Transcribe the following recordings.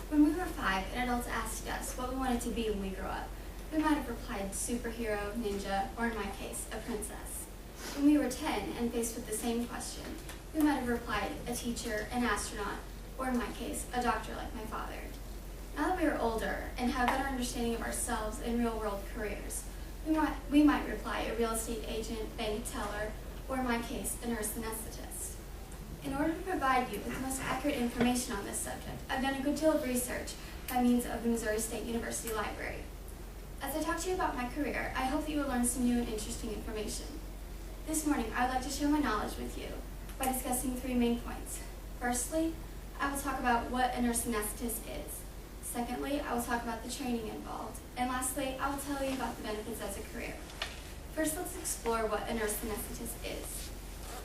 When we were 5 and adults asked us what we wanted to be when we grew up, we might have replied superhero, ninja, or in my case, a princess. When we were 10 and faced with the same question, we might have replied a teacher, an astronaut, or in my case, a doctor like my father. Now that we are older and have a better understanding of ourselves and real-world careers, we might reply a real estate agent, bank teller, or in my case, a nurse anesthetist. In order to provide you with the most accurate information on this subject, I've done a good deal of research by means of the Missouri State University Library. As I talk to you about my career, I hope that you will learn some new and interesting information. This morning, I would like to share my knowledge with you by discussing 3 main points. Firstly, I will talk about what a nurse anesthetist is. Secondly, I will talk about the training involved. And lastly, I will tell you about the benefits as a career. First, let's explore what a nurse anesthetist is.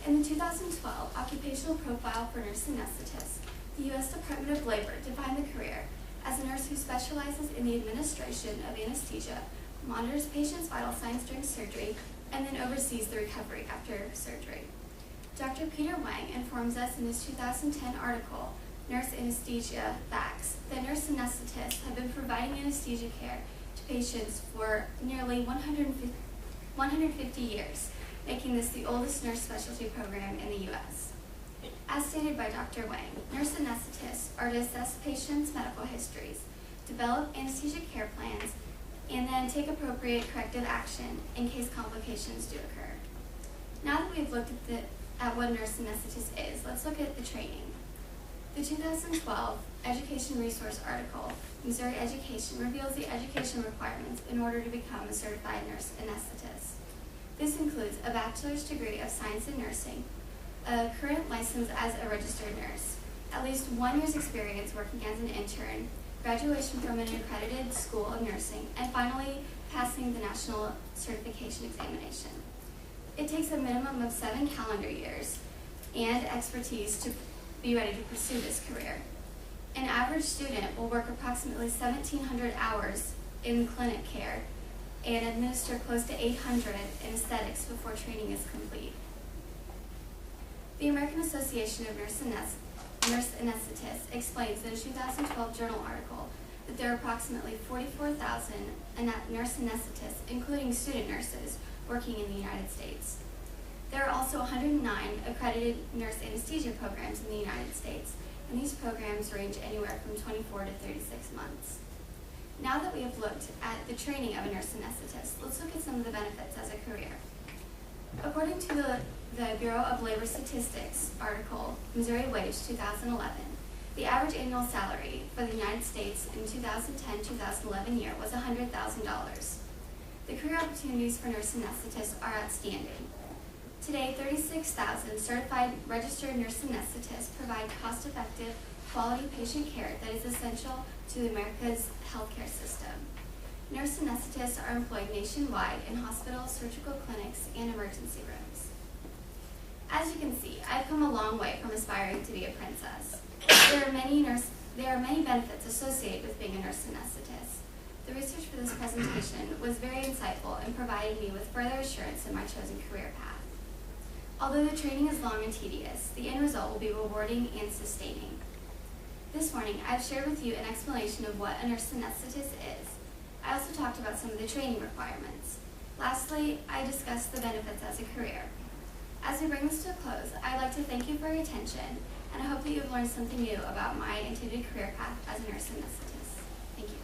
In the 2012 Occupational Profile for Nurse Anesthetists, the U.S. Department of Labor defined the career as a nurse who specializes in the administration of anesthesia, monitors patients' vital signs during surgery, and then oversees the recovery after surgery. Dr. Peter Wang informs us in his 2010 article, Nurse Anesthesia Facts, that nurse anesthetists have been providing anesthesia care to patients for nearly 150 years, making this the oldest nurse specialty program in the U.S. As stated by Dr. Wang, nurse anesthetists are to assess patients' medical histories, develop anesthesia care plans, and then take appropriate corrective action in case complications do occur. Now that we've looked at what a nurse anesthetist is, let's look at the training. The 2012 Education Resource article, Missouri Education, reveals the education requirements in order to become a certified nurse anesthetist. This includes a bachelor's degree of science in nursing, a current license as a registered nurse, at least 1 year's experience working as an intern, graduation from an accredited school of nursing, and finally, passing the national certification examination. It takes a minimum of 7 calendar years and expertise to be ready to pursue this career. An average student will work approximately 1,700 hours in clinic care and administer close to 800 anesthetics before training is complete. The American Association of Nurse Anesthetists explains in a 2012 journal article that there are approximately 44,000 nurse anesthetists, including student nurses, working in the United States. There are also 109 accredited nurse anesthesia programs in the United States, and these programs range anywhere from 24 to 36 months. Now that we have looked at the training of a nurse anesthetist, let's look at some of the benefits as a career. According to the Bureau of Labor Statistics article, Missouri Wage 2011, the average annual salary for the United States in 2010-2011 year was $100,000. The career opportunities for nurse anesthetists are outstanding. Today, 36,000 certified registered nurse anesthetists provide cost-effective, quality patient care that is essential to America's healthcare system. Nurse anesthetists are employed nationwide in hospitals, surgical clinics, and emergency rooms. As you can see, I've come a long way from aspiring to be a princess. There are many benefits associated with being a nurse anesthetist. The research for this presentation was very insightful and provided me with further assurance in my chosen career path. Although the training is long and tedious, the end result will be rewarding and sustaining. This morning, I've shared with you an explanation of what a nurse anesthetist is. I also talked about some of the training requirements. Lastly, I discussed the benefits as a career. As we bring this to a close, I'd like to thank you for your attention, and I hope that you have learned something new about my intended career path as a nurse anesthetist. Thank you.